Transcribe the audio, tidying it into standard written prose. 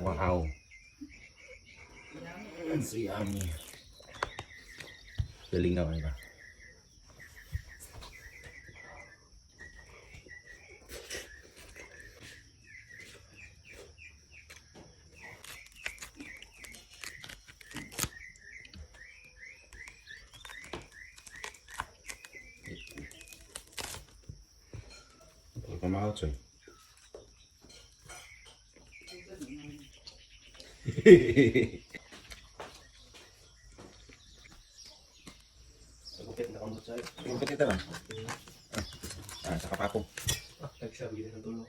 Wow. That's so yummy. Galing naman ba? Pamahot siya. Gupit na kambot sa'yo. Gupit ito lang. Sa kapapong. Nagsabi din ng tulong.